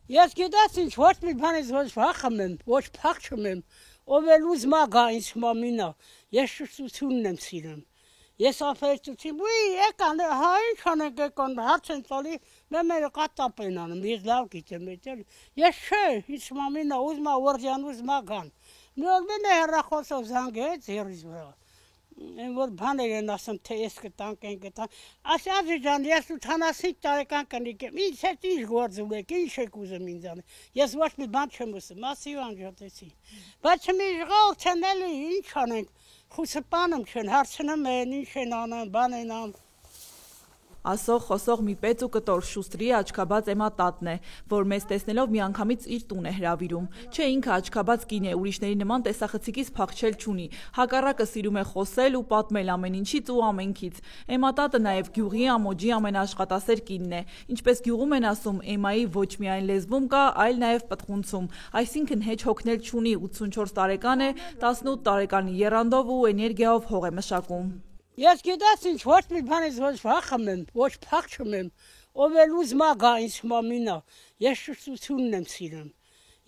Ես գիտես ինչ ոչ մի բանից ոչ վախում եմ, ոչ փախչում եմ, ով էլ ուզում է գա ինձ մամինա, ես շշտությունն եմ սիրում։ Ես ապերտուցիմ, եկան, հա ինչ անենք եկան, հարց են տալի, մեմերը կատապ են անում, ես լավ գիտեմ, ես չէ, ինձ մամինա ուզում է որջան ուզում է գան։ Մի օր մեն է հեռախոսով զանգեց երիս վրա։ Են որ բաներ են ասում, թե ես կտանք են կտանք, ասյազի ջան, ես 85 տարեկան կնիկ եմ, ինձ հետ ինչ գործում եք, ինչ եք ուզում ինձ անը, ես ոչ մի բան չեմ ուզում, ասիվ անջատեցի, բայց մի ժողովուրդ են էլի, ինչ անենք, խուսպանում չեն, հարցնում են, ինչ են անում, բան են անում։ Ասող խոսող մի պետ ու կտոր շուստրի աչքաբաց էմատատն է, որ մեզ տեսնելով միանգամից իր տուն է հրավիրում։ Չէ, ինքը աչքաբաց կին է, ուրիշների նման տեսախցիկից փախչել չունի, հակառակը սիրում է խոսել ու պատմել ամեն ինչից ու ամենքից։ Էմատատը նաև գյուղի ամոջի ամենաաշխատասեր կինն է, ինչպես գյուղում են ասում, Էմայի ոչ միայն լեզվում կա, այլ նաև պտղունցում, այսինքն հեչ հոգնել չունի, 84 տարեկան է, 18 տարեկանի եռանդով ու էներգիայով հող է մշակում։ Ես գիտես ինչ ոչ մի բանից ոչ վախում եմ, ոչ փախչում եմ, ով էլ ուզում է գա ինձ մամինա, ես շշտությունն եմ սիրում։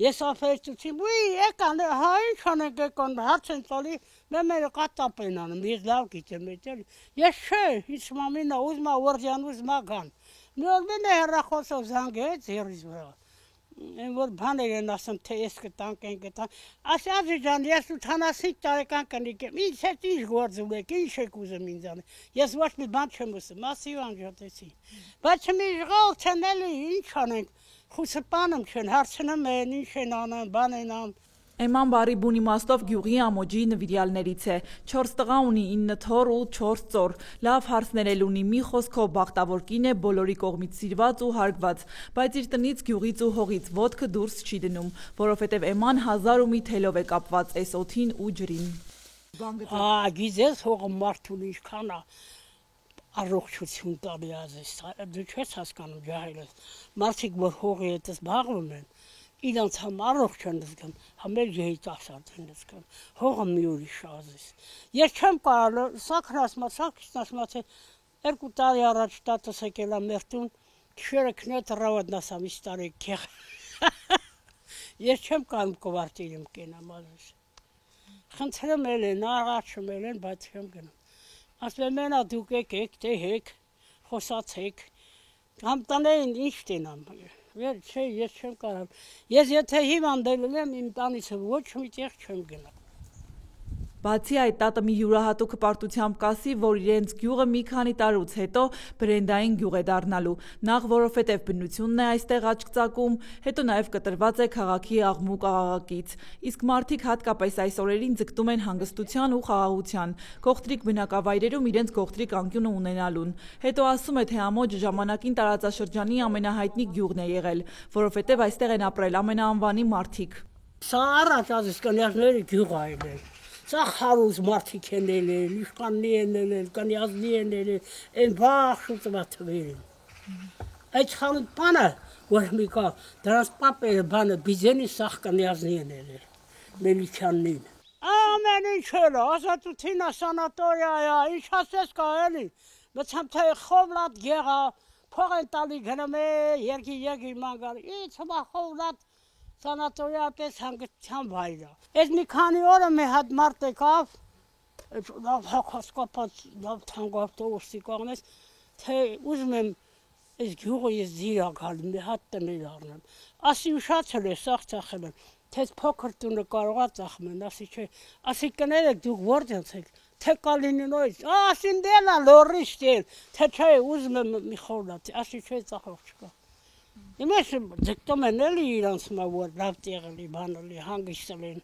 Ես ապերտուցիմ, եկան, հա ինչ անենք եկան, հարց են տալի, մեմերը կատապ են անում, ես լավ գիտեմ, ես չէ, ինձ մամինա ուզում է որջան ուզում է գան։ Մի օր մեն է հեռախոսով զանգեց երիս վրա։ Են որ բաներ են ասում, թե ես կտանք են կտանք, ասյազի ջան, ես 85 տարեկան կնիկ եմ, ինձ հետ ինչ գործում եք, ինչ եք ուզում ինձ անը, ես ոչ մի բան չեմ ուզում, ասիվ անջատեցի, բայց մի ժողովուրդ են էլի, ինչ անենք, խուսպանում չեն, հարցնում են, ինչ են անում, բան են անում։ Էման բարի բուն իմաստով գյուղի ամոջի նվիրյալներից է, 4 տղա ունի, 9 թոռ ու 4 ծոր, լավ հարցներ էլ ունի, մի խոսքով բախտավոր կին է, բոլորի կողմից սիրված ու հարգված, բայց իր տնից, գյուղից ու հողից ոտքը դուրս չի դնում, որովհետև Էման 1001 թելով է կապված այս օդին ու ջրին։ Գիզես հողը մարդուն ինչքան է առողջություն տալի ազես, դու չես հասկանում ջահելս, մարդիկ որ հողի հետ զբաղվում են, իրանց համ առողջ են զգում, համ էլ երիտասարդ են զգում, հողը մի ուրիշ ազես։ Ես չեմ կարալ, սակր ասմացա, 2 տարի առաջ տատս եկել է մեր տուն, քշերը քնետ ռավատնասամ իստարի քեղ։ Ես չեմ կարում կվարտիրում կենամ ազես։ Խնդրում են, առաջում են, բայց չեմ գնում։ Ասում եմ մենա դուք եկեք, տեհեք, խոսացեք, համ տանեին ինչ տենամ։ Չէ, ես չեմ կարամ։ Ես եթե հիվանդել եմ, իմ տանիցը ոչ մի տեղ չեմ գնա։ Բացի այդ, տատը մի յուրահատուկ հպարտությամբ կասի, որ իրենց գյուղը մի քանի տարուց հետո բրենդային գյուղ է դառնալու, նախ որովհետև բնությունն է այստեղ աչք ծակում, հետո նաև կտրված է քաղաքի աղմուկ աղաղակից, իսկ մարդիկ հատկապես այս օրերին ձգտում են հանգստության ու խաղաղության, գողտրիկ բնակավայրերում իրենց գողտրիկ անկյունը ունենալուն, հետո ասում է, թե ամոջը ժամանակին տարածաշրջանի ամենահայտնի գյուղն է եղել, որովհետև այստեղ են ապրել ամենաանվանի մարդիկ։ Սա առաջ ազես կնյազների գյուղ այլել։ Սա խարուզ մարդիկ են ելել, իշխաննի են ելել, կնյազնի են ելել, են վաղ շուտվա թվեր են։ Այդ խանութ բանը, որ մի կա, դրանց պապերը բանը բիզենի սաղ կնյազնի են ելել, Մելիքյաննին։ Ամեն ինչ էլ, ազատութինա, սանատորիայա, ինչ ասես կա էլի, մցամ թե խովլատ գեղա, փող են տալի գնում է, երգի մանգար, ինչ հմա խովլատ, Սանատորիա պես հանգստության վայր է։ Այս մի քանի օրը մի հատ մարդ եկավ, լավ հակասկապած, լավ թանկավտովսի կողմից, թե ուզում եմ այս գյուղը ես զիրա գալու, մի հատ տներ առնեմ։ Ասի ուշացել է, սաղ ծախել եմ, թե փոքր տունը կարող է ծախում են, ասի չէ, ասի կներեք դուք որդյանց եք, թե կալինին օյս, ասին դելա լորիշ դել, թե չէ ուզում եմ մի խորլատ, ասի չէ ծախող չկա։ Իմես ձգտում են էլի իրանց որ լավ տեղելի բանելի հանգիստել են։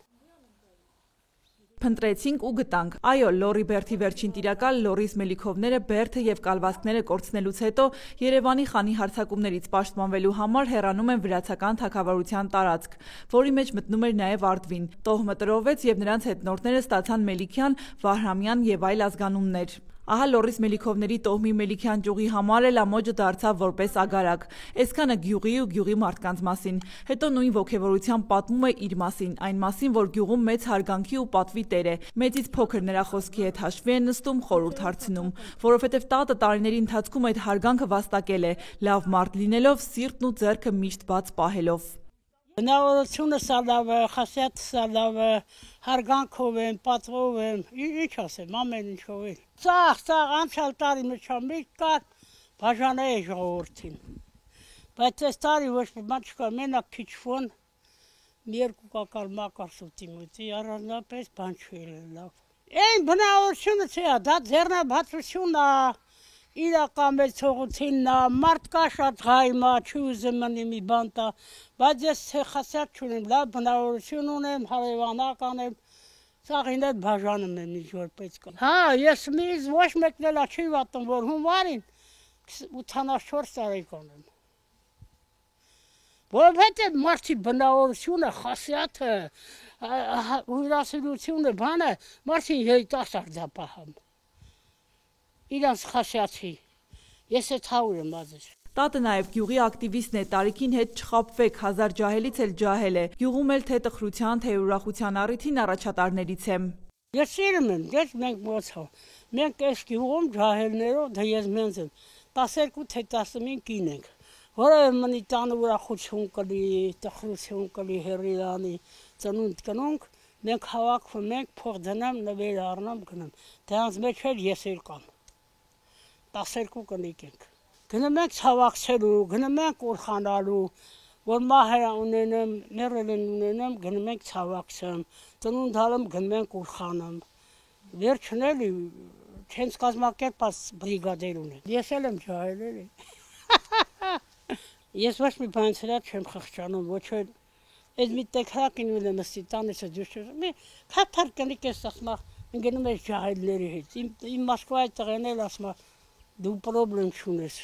Փնտրեցինք ու գտանք։ Այո, Լոռի բերդի վերջին տիրակալ Լոռիս Մելիքովները բերդը եւ կալվածքները կորցնելուց հետո Երևանի խանի հարձակումներից պաշտպանվելու համար հեռանում են վրացական թագավորության տարածք, որի մեջ մտնում էր նաեւ Արդվին։ Տոհմը տրովեց եւ նրանց հետնորդները ստացան Մելիքյան, Վահրամյան եւ այլ ազգանուններ։ Ահա Լոռիս Մելիքովների Տոհմի Մելիքյան ճյուղի համար էլ ամոջը դարձավ որպես ագարակ։ Այսքանը գյուղի ու գյուղի մարդկանց մասին։ Հետո նույն ոգևորությամբ պատմում է իր մասին, այն մասին, որ գյուղում մեծ հարգանքի ու պատվի տեր է։ Մեծից փոքր նրա խոսքի հետ հաշվի են նստում, խորհուրդ հարցնում, որովհետև տատը տարիների ընթացքում այդ հարգանքը վաստակել է, լավ մարդ լինելով, սիրտն ու ձեռքը միշտ բաց պահելով։ Բնավորությունը սա լավ է, խասյաթը սա լավ է, հարգանքով եմ, պատվով եմ, ինչ ասեմ, ամեն ինչով եմ։ Ծաղ, անցյալ տարի մեջա միշտ կար, բաժանել է ժողովրդին։ Բայց այս տարի ոչ մի բան չկա, մենակ քիչվոն, մի երկու կակալ մակար սուտի մուտի, առանձնապես բան չի լավ։ Այն բնավորությունը չէ, դա ձեռնաբացությունն է, իրականացողությունն է, մարդկա շատ ղայմա, չի ուզում մնի մի բան տա, բայց ես խասյաթ չունեմ, լավ բնավորություն ունեմ, հարևանական եմ, ծաղին հետ բաժանում եմ ինչ որ պետք է։ Հա, ես միս ոչ մեկն էլ չի վատում, որ հունվարին 84 տարեկան եմ։ Որովհետև մարդի բնավորությունը, խասյաթը, հյուրասիրությունը, բանը, մարդին երիտասարդ է պահում։ Իրանց խասյաթի, ես այդ հավուր եմ ազես։ Տատը նաև գյուղի ակտիվիստն է, տարիքին հետ չխաբվեք, հազար ջահելից էլ ջահել է, գյուղում էլ թե տխրության, թե ուրախության առիթին առաջատարներից եմ։ Ես սիրում եմ, դες մենք ոցա, մենք այս գյուղում ջահելներով, դա ես մենց եմ, 12 թե 15 կին ենք, որը մնի տանը ուրախություն կլի, տխրություն կլի, հեռիրանի, ծնունդ կնոնք, մենք հավաքվում ենք, փող դնեմ, նվեր առնեմ, գնեմ, դրանց մեջ էլ ես էլ կամ, 12 կնիկ ենք, գնում ենք ցավակցելու, գնում ենք ուրխանալու, որ մահերը ունենեմ, մեռելն ունենեմ, գնում ենք ցավակցեմ, ծնունդ հալեմ գնում ենք ուրխանամ, վերջն էլի չենց կազմակերպած բրիգադեր ունեն, ես էլ եմ ջահել էլի, ես ոչ մի բանից հրատ չեմ խղճանում, ոչ էլ, ես մի տեքրակին ուլ եմ ստի տանեսը դուշում, մի քաթար կնիկ ես ասմա, ընգնում ես ջահելների հետ, իմ Մոսկվայի տղեն էլ ասմա, դու պրոբլեմ չունես,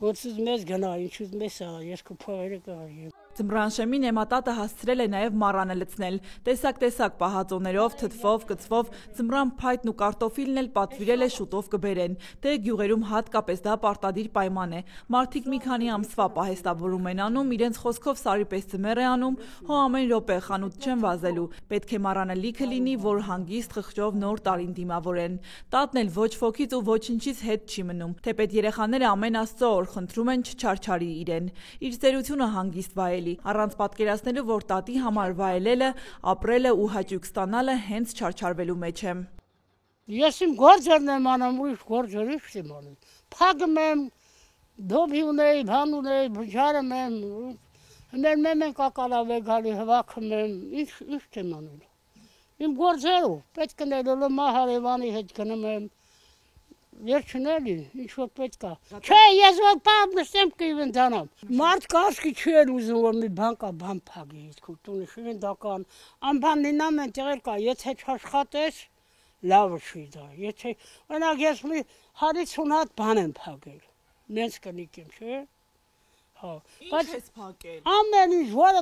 ոնց մեզ գնա, ինչուց մեզ ա, ես քո փողերը կհայեմ։ Ձմռան շեմին Էմատատը հասցրել է նաև մառանը լցնել, տեսակ պահածոներով, թթվով, կծվով, ձմռան փայտն ու կարտոֆիլն էլ պատվիրել է շուտով կբերեն, դե գյուղերում հատկապես դա պարտադիր պայման է, մարդիկ մի քանի ամսվա պահեստավորում են անում, իրենց խոսքով սարի պես ձմեռ է անում, հո ամեն րոպե խանութ չեն վազելու, պետք է մառանը լիքը լինի, որ հանգիստ խղճով նոր տարին դիմավորեն, տատն էլ ոչ ոքից ու ոչինչից հետ չի մնում, թեպետ երեխաները ամեն Աստծո օր խնդրում են չչարչարի իրեն, իր ծերությունը հանգիստ վայելի, առանց պատկերացնելու, որ տատի համար վայելելը, ապրելը ու հաճույք ստանալը հենց չարչարվելու մեջ է։ Ես իմ գործերն եմ անում, ուրիշ գործեր չեմ անում։ Փակում եմ, դոբի ունեի, բան ունեի, բջարում եմ, մենք ակալավ է գալի, հվաքում եմ, ինչ չեմ անում։ Իմ գործերով, պետք է ներելու մահարևանի հետ գնում եմ, վերջն էլի, ինչ-որ պետք է։ Չէ, ես որ պապ նստեմ կիվեն դանամ։ Մարդ կաշկի չի էլ ուզում, որ մի բան կա, բան փագի, քուտունի շվինդական, անբան լինամ են տեղեր կա, եթե չաշխատես, լավը չի դա, եթե, օրինակ ես մի 50 հատ բան եմ փագել, մենց կնիկ եմ, չէ։ Ինչ ես փակել։ Ամեն ինչ, որը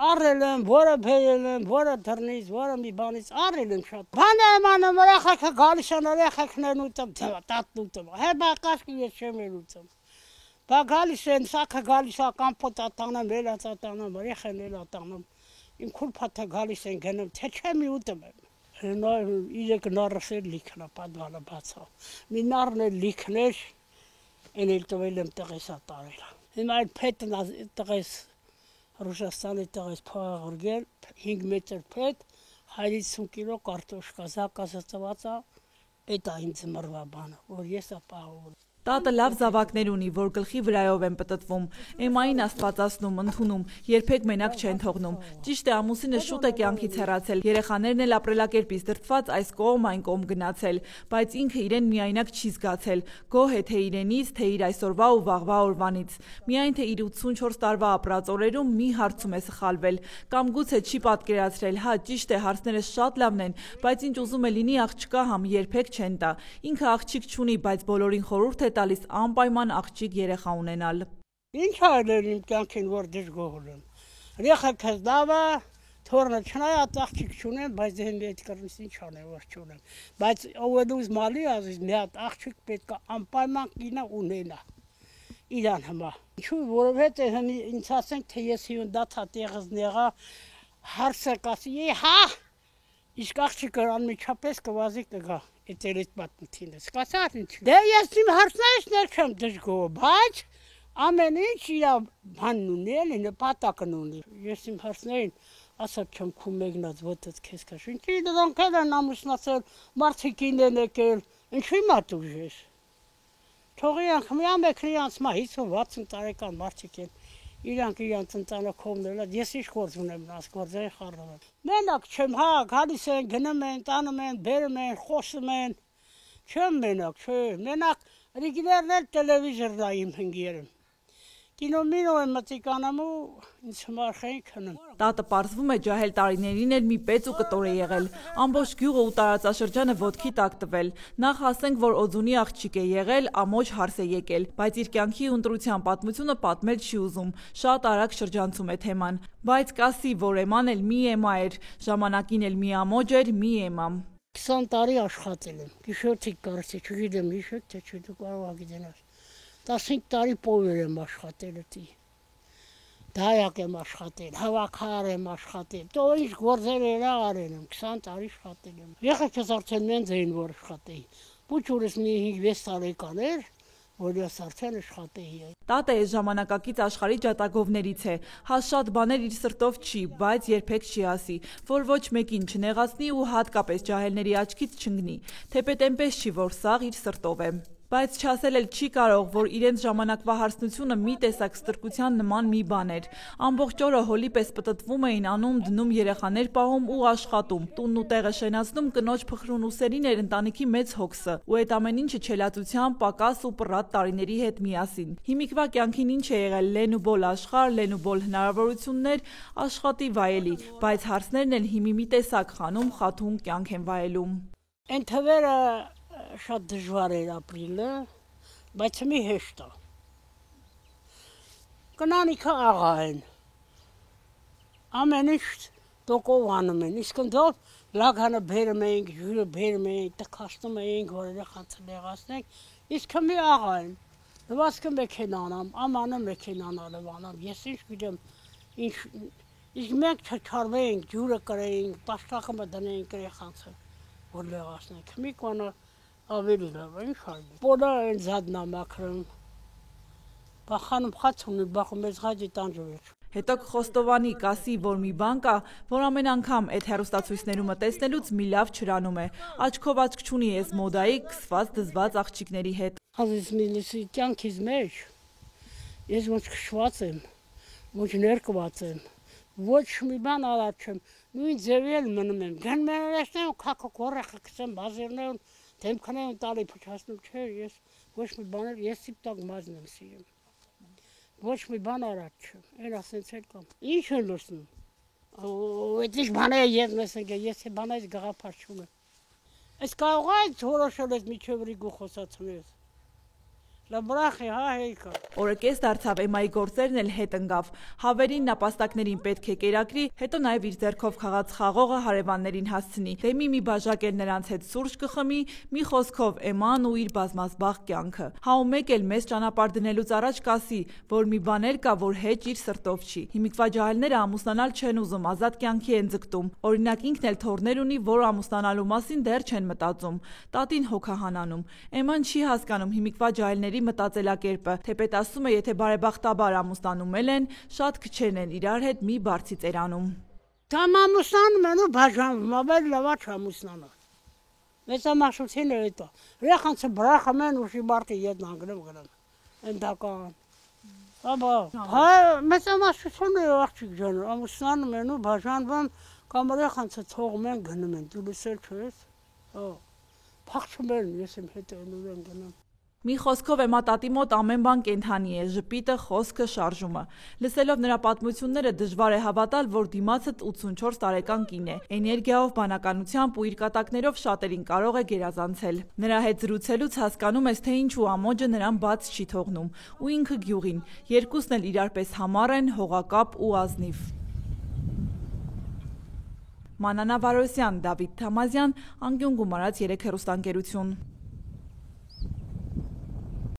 առել եմ, որը բերել եմ, որը դռնից, որը մի բանից առել եմ շատ։ Բան եմ անում, երեխեքը գալիս են, երեխեքներն ուտում, տատն ուտում, հետո կաշկի ես չեմ էլ ուտում։ Բա գալիս են, սակը գալիս է, կամպոտ ատանեմ, ելած ատանեմ, երեխեն էլ ատանեմ, իմ քուրփաթը գալիս են գնում, թե չեմ ուտում եմ։ Նա իրեք նարս էլ լիքն է, պատվալը բացա։ Մի նարն էլ լիքն էր, են էլ տվել եմ տղեսա տարել։ Հիմա այդ փետն տղես Ռուսաստանի տղես փողորգել 5 մետր փետ 150 կիլո կարտոշկա զակազածված է այդ այն ձմռվա բանը որ ես ապահովում Տատը լավ զավակներ ունի, որ գլխի վրայով են պտտվում, Էմային աստվածացնում, ընդունում, երբեք մենակ չեն թողնում։ Ճիշտ է, ամուսինը շուտ է կյանքից հեռացել, երեխաներն էլ ապրելակերպից դրդված այս կողմ այն կողմ գնացել, բայց ինքը իրեն միայնակ չի զգացել, գոհ է թե իրենից, թե իր այսօրվա ու վաղվա օրվանից։ Միայն թե իր 84 տարվա ապրած օրերում մի հարցում է սխալվել, կամ գուցե չի պատկերացրել, հա, ճիշտ է, հարցները շատ լավն են, բայց ինչ ուզում է լինի աղջկա համ երբեք չեն տա։ Ինքը աղջիկ չունի, բայց բոլորին խորհուրդ է տալիս անպայման աղջիկ երեխա ունենալ։ Ինչ արել իմ կյանքին, որ դժգոհ եմ։ Երեխեքս լավ է, Թորնը չնայած աղջիկ չունեմ, բայց դե հետ կրնիսին չանեմ, որ չունեմ։ Բայց ովելուզ մալի ազիզ մի հատ աղջիկ պետք է անպայման կինը ունենա։ Իրան հիմա։ Ինչու, որովհետեւ ինձ ասենք, թե ես հինդաթա տեղս նեղա հարցը կասի, հա։ Իսկ աղջիկը անմիջապես կվազի կգա, այդ երեք պատմությունն է։ Սկացա՞ր ինչ։ Դե ես իմ հարցներս չեմ դժգոհ, բայց ամեն ինչ իր բանն ունի, էլի նպատակն ունի։ Ես իմ հարցներին ասած չեմ քու մեկնած ոտդ քեզ կաշ։ Ինչի դրանք են ամուսնացել, մարդիկին են եկել, ինչի մատուժ ես։ Թողի անք միա մեկնիանց մա 50-60 տարեկան մարդիկ են։ Իրանք իրանց ընտանիքովն էլ ես ինչ գործ ունեմ նրանց գործերի խառնում եմ։ Մենակ չեմ, հա, գալիս են, գնում են, տանում են, բերում են, խոսում են։ Չեմ մենակ, չէ, մենակ ռիգներն էլ տելևիզոր նայում հնգերում։ Կինոմինո եմ մտիկանամ ու ինձ համար խային քնում։ Տատը պարզվում է ջահել տարիներին էլ մի պեծ ու կտոր է եղել։ Ամբողջ գյուղը ու տարածաշրջանը ոտքի տակ տվել։ Նախ ասենք, որ օձունի աղջիկ է եղել, ամոջ հարս է եկել, բայց իր կյանքի ու ընտրության պատմությունը պատմել չի ուզում։ Շատ արագ շրջանցում է թեման։ Բայց կասի, որ էման էլ մի էմա էր, ժամանակին էլ մի ամոջ էր, մի էմամ։ 20 տարի աշխատել եմ։ Գիշերթիկ կարծի, չգիտեմ, հիշեք, թե չէ դու կարող ա գիտենաս։ 15 տարի պովեր եմ աշխատել էտի, դայակ եմ աշխատել, հավաքար եմ աշխատել, տո ինչ գործեր էրա արել եմ, 20 տարի աշխատել եմ, եղեքս արդեն մենց էին, որ աշխատեի, պուչուրս մի 5-6 տարեկան էր, որ ես արդեն աշխատեի։ Տատը այս ժամանակակից աշխարհի ջատագովներից է, հա շատ բաներ իր սրտով չի, բայց երբեք չի ասի, որ ոչ մեկին չնեղացնի ու հատկապես ջահելների աչքից չընկնի, թեպետ այնպես չի, որ սաղ իր սրտով է։ Բայց չասել էլ չի կարող, որ իրենց ժամանակվա հարսնությունը մի տեսակ ստրկության նման մի բան էր։ Ամբողջ օրը հոլի պես պտտվում էին, անում, դնում, երեխաներ պահում ու աշխատում։ Տունն ու տեղը շենացնում կնոջ փխրուն ուսերին էր ընտանիքի մեծ հոգսը, ու այդ ամեն ինչը չելացության, պակաս ու պռատ տարիների հետ միասին։ Հիմիկվա կյանքին ինչ է եղել լեն ու բոլ աշխարհ, լեն ու բոլ հնարավորություններ, աշխատի վայելի, բայց հարսներն էլ հիմի մի տեսակ խանում, խաթուն կյանք են վայելում։ Այն թվերը շատ դժվար էր ապրիլը, բայց մի հեշտ է։ Կնանիքը աղա են, ամեն ինչ տոկով անում են, իսկ ընդով լագանը բերում էինք, ջուրը բերում էինք, տքացնում էինք, որ երեխաց լեղացնենք, իսկ մի աղա են, լվացքը մեքենանամ, ամանը մեքենանալով անամ, ես ինչ գիտեմ, իսկ մենք չչարվեինք, ջուրը կրեինք, պաշտակը մտնեինք երեխացը, որ լեղացնենք, մի կոնը ավելի լավ, ինչ արի։ Բոլա են զադնա մաքրում, բախանում խաց ունի, բախում ես խաչի տանջուր։ Հետո կխոստովանի, կասի, որ մի բան կա, որ ամեն անգամ այդ հեռուստացույցներումը տեսնելուց մի լավ չրանում է։ Աչքով աչք չունի ես մոդայի քսված դզված աղջիկների հետ։ Ազիզ միլիսի կյանքից մեջ ես ոչ քշված եմ, ոչ ներկված եմ, ոչ մի բան արած չեմ, նույն ձևի էլ մնում եմ։ Գնում եմ երեխան քակո կորեխը քսեմ բազերներում Դեմքն են տալի փչացնում չէ, ես ոչ մի բաներ, ես սիպտակ մազն եմ սիրում, ոչ մի բան արած չեմ, էլ ասենց էլ կամ, ինչ են լուսնում, այդ ինչ բան է ես մեզ ենք, ես է բան այս գաղապար չում եմ, այս կարող այդ հորոշել ես միջևրի գու խոսացում ես, լաբրախի, հա հեյկա։ Օրը կես դարձավ էմայի գործերն էլ հետ ընկավ, հավերին նապաստակներին պետք է կերակրի, հետո նաև իր ձեռքով խաղաց խաղողը հարևաններին հասցնի, դեմի մի բաժակ էլ նրանց հետ սուրճ կխմի, մի խոսքով էման ու իր բազմազբաղ կյանքը, հա ու մեկ էլ մեզ ճանապարհ դնելուց առաջ կասի, որ մի բաներ կա, որ հեչ իր սրտով չի, հիմիկվա ջահելները ամուսնանալ չեն ուզում, ազատ կյանքի են ձգտում, օրինակ ինքն էլ թորներ ունի, որ ամուսնանալու մասին դեռ չեն մտածում, տատին հոգահանանում, էման չի հասկանում հիմիկվա ջահելների մտածելակերպը, թեպետ ասում է, եթե բարեբախտաբար ամուսնանում են, շատ քչերն են իրար հետ մի բարձի ծերանում։ Կամ ամուսնանում են ու բաժանվում, ավելի լավ է չամուսնանալ։ Մեծամասնությունը այդ է։ Երեխանցը բրախում են ուշի բարտի ետ նանգնում, ընդական։ Հա, մեծամասնությունը աղջիկ ջան, ամուսնանում են ու բաժանվում, կամ երեխանցը թողում են գնում են, դու լսել չես։ Հա, փախչում են, ես իմ հետ են գնում։ Մի խոսքով էմա տատի մոտ ամեն բան կենդանի է, ժպիտը, խոսքը, շարժումը։ Լսելով նրա պատմությունները դժվար է հավատալ, որ դիմացդ 84 տարեկան կին է։ Էներգիայով, բանականությամբ ու իր կատակներով շատերին կարող է գերազանցել։ Նրա հետ զրուցելուց հասկանում ես, թե ինչու ամոջը նրան բաց չի թողնում, ու ինքը գյուղին։ Երկուսն էլ իրար պես համառ են, հողակապ ու ազնիվ։ Մանանա Վարոսյան, Դավիթ Թամազյան, Անկյուն Գումարած 3 հեռուստաընկերություն։